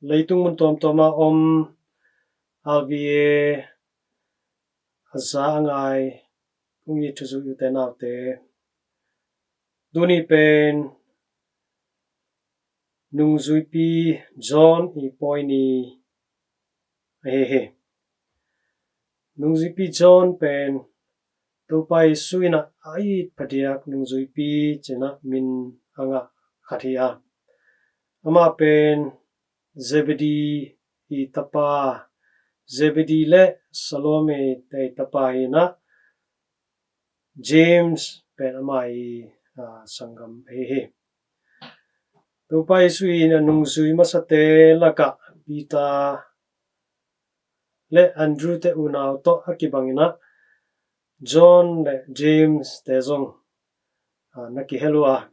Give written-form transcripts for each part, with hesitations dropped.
leitung mun tom toma om alvie aza angai pungi thuzu ute naute duni pen nungzuipi John I poini he nungzuipi John pen tupai suina ai padiak nungzuipi chena min anga khathia ama pen Zebedee I tapa Zebedee le Salome te tapa ina James pen ama I sangam he tupai suina nungzui masate laka Peter le Andrew te unaw to akibangina John le James te zong naki helua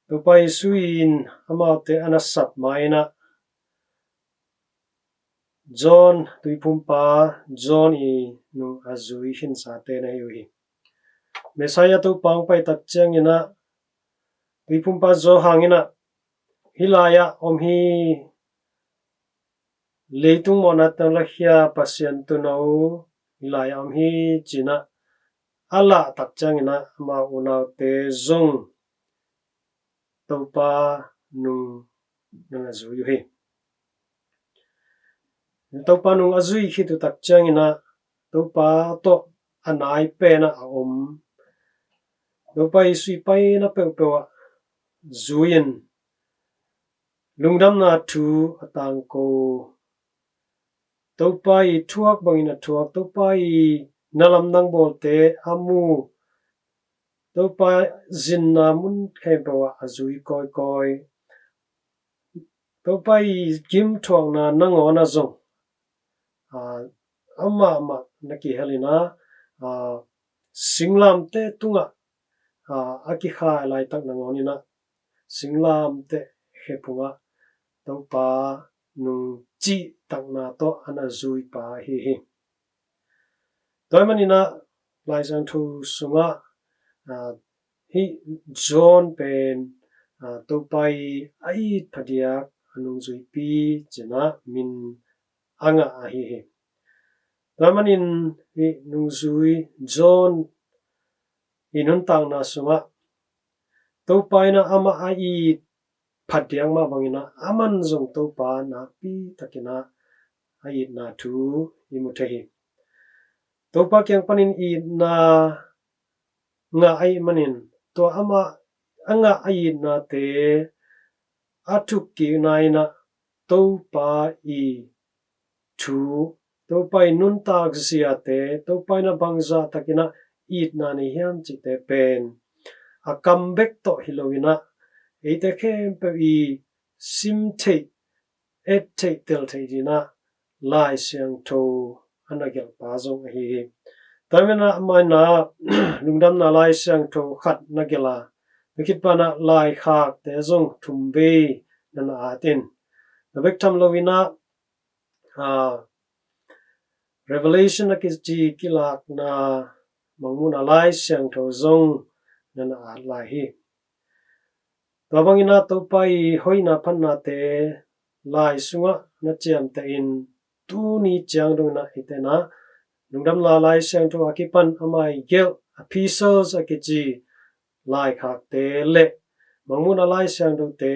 tupai suin ama te anasap maina John tuipumpa John I nung azui hin sa te na yui Messiah tu pang pai tak chiang ina tuipumpa zo hangina hilaya om hi leitung mona tang la hia pasien tu nau hilaya om hi china ala tak chiang ina ama unaw te zong topa nung azui hi topa nung azui hi tu tak chiang ina topa to anai pe na om topa isui pai na pe zuin lungdam na thu atang ko topa I thuak bangina thuak topa I nalam nang bolte amu topa zin na mun khebawa azui koi koi topa I kim thuak na nangona zong ama naki helina singlam te tunga aki kha lai tak nangonina singlam te hepunga topa nung chi tak na to ana zui pa hi toimanina lai sang thu sunga hi John pen topai ai phadiak anung zui pi chena min anga hi toimanin hi nung zui John inun tang na sunga topai na ama ai phadiang ma bangina aman zong topa na pi takina ai na thu imuthehi topa kyang panin I na nga ai manin to ama anga ai na te athuk ki naina topa I thu topa I nun tak zia te topa na bangza takina I na ni hiam chi te pen a comeback to hilowina eite khem pe I sim the et the tel the dina lai siang tho anagel pa zong hi tamena maina lungdam na lai siang tho khat nagela mikit pana lai khak te zong thumbe nana atin nabek tham lovina revelation na kichi kilak na mangmuna lai siang tho zong nana at lai hi tabangina topai hoina phanna te lai sunga na chiam te in tu ni chiang dong na itena lungdam la lai siang tho akipan amai gel epistles akichi lai khak te le mangmuna lai siang tho te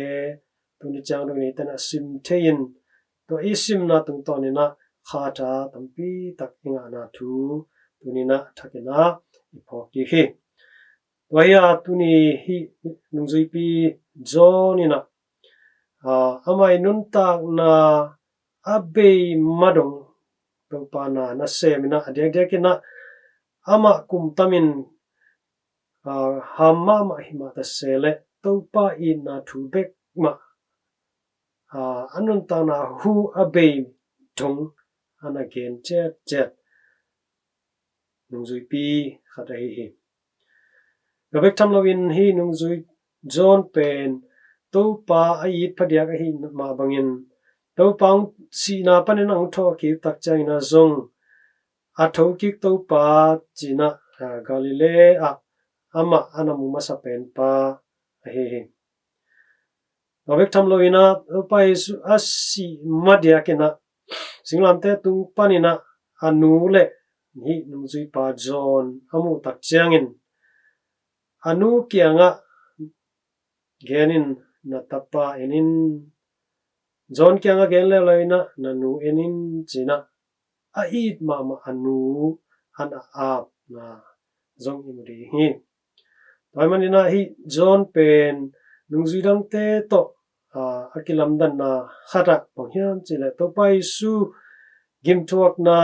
tu ni chiang dong ni itena sim thein to isim na tung tonina khata tampi tak inga na thu tunina thakina iphoki hi waya tuni hi nungzui pi zonina amai nun tak na abe madong topa na semina adek-dekina ama kumtamin hamma ma hima ta sele topa I na thu bek ma anun ta na hu abe thong anagen chet nungzui pi khatai hi gabek tham lovin hi nungzui John pen topa ai phadiak hi ma bangin topang si na panin ang tho ki tak changina zong athoki topa china Galilee ama anamu masa pen pa hi Gawek tham loina pa Yesu asi madia kena singlam te tung panina anu le hi nungzui pa John amu tak chiangin anu kianga genin na tapa enin John kianga gen le loina nanu enin china a it ma anu an ap na zong imri hi toy manina hi John pen nungzui dang te to akilam dan na khata panghiam chile to pa Yesu gim thuak na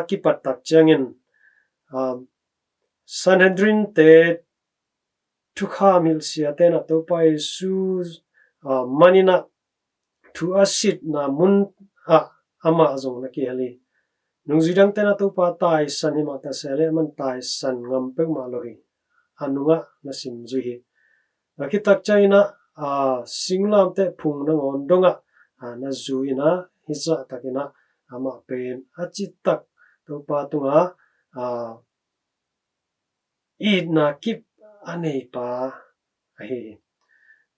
kipat tak changin Sanhedrin te thukha mil sia te na to pa Yesu manina thu asit na mun ama zong na ki hali nungzui dang te na to pa tai san hi ma ta sele man tai san ngam pe ma lo hi anunga na sim zui hi kitak chaina singlam te phung na ngon donga na zuina hisa takina ama pen achitak to pa tunga id na kip anei pa hi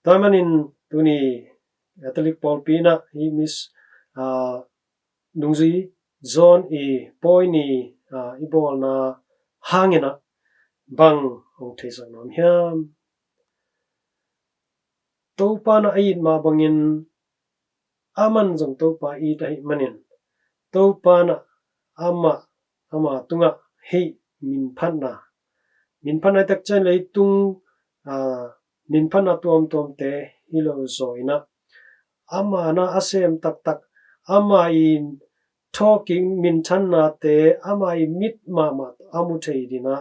tamanin tuni Catholic Paul pina hi miss nungzui John poini ibol na hangina bang ong thesa nom hiam topa na id ma bangin aman jong topa id ai manin topa na ama tunga hei min phan na tak chan lei tung min phan na tom te hilo zoina ama na asem tak ama in talking min chan na te ama I mit ma amu thei dina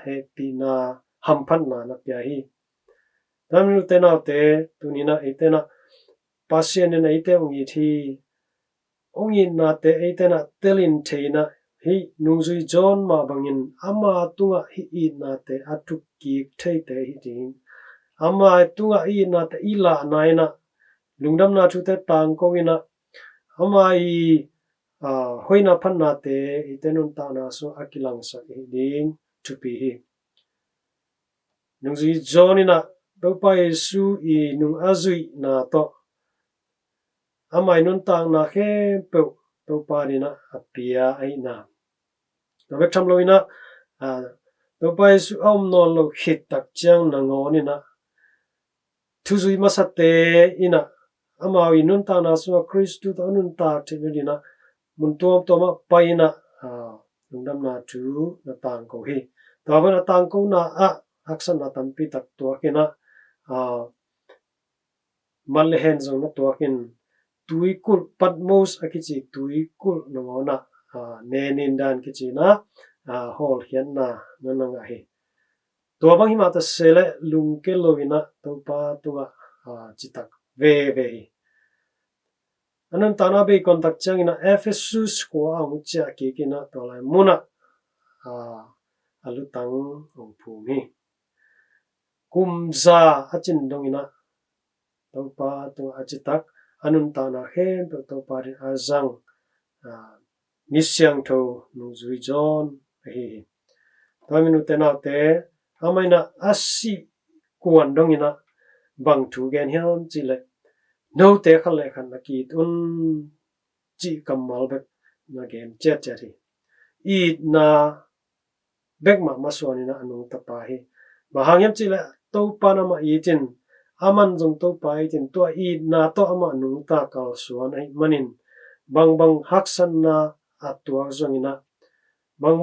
happy na ham phan na pya hi namnu te na te tunina itena pasien na ite ongi thi ongi na te itena telin theina hi nungzui John ma bangin ama tunga hi I na te atuk ki thei te hi ding ama tunga I na te ila naina lungdam na thu te tang ko ina ama hoina phan na te itenun ta na so akilang sa hi ding thu pi hi nungzui John ina to pa Yesu nung azui na to amai nun tang na khe pe to pa dina apia ai na Gawek tham loina to pa Yesu om non lo khit tak chiang na ngonina thuzui masate ina amawi nun ta na so Kristu to nun ta thimedina mun to ma paina lungdam na thu na tang ko hi tawa na tang ko na aksan na tampi tak to kena malhen zong na to kin tuikul patmos akichi tuikul nongona nenin dan kichi na hol hian na nananga hi to bang hi ma ta sele lungke loina to pa tunga chitak ve hi anan tana be kontak changina Ephesus ko ang cha ki kina to lai muna alutang ong phumi kumza achin dongina to pa tunga achitak anun tana hem to pa rin azang misyang tho nungzui John hi taminu tena te amaina asi kuan dongina bang thu gen hiam chile no te khale khan na ki tun chi kamal bek na gen chet hi I na bek ma maswani na anu tapa hi mahangyam chile to pa na ma I chin aman jong to pa I chin to I na to ama nu ta kal suan ai manin bang haksan na atua zongina bang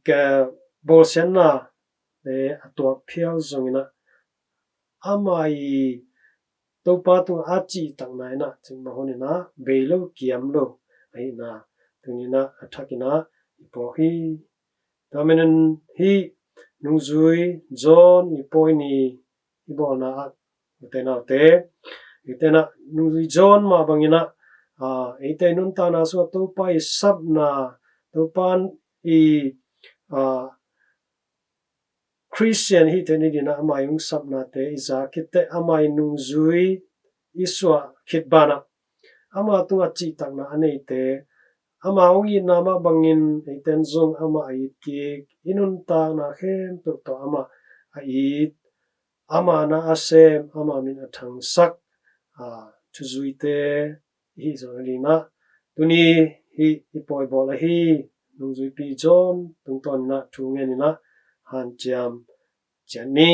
ke bolsen na atua phial zongina ama I to pa tu achi tang nai na ching ma honina beilo kiam lo ai na tunina athakina ipo hi tamenen hi nungzui John ipoini ibona itena nungzui John ma bangina ite nun ta na so to pa sab na to pan Christian hi teni dina amayung sab na te iza kite amay nungzui iswa kitbana ama tunga chi tak na anei te ama ongi nama bangin iten zong ama ait ki inun ta na khem to ama ait ama na asem ama min athang sak chuzui te hi zo lina tuni hi ipoi bola hi nungzui pi john tungton na thu nge ni na han chiam chani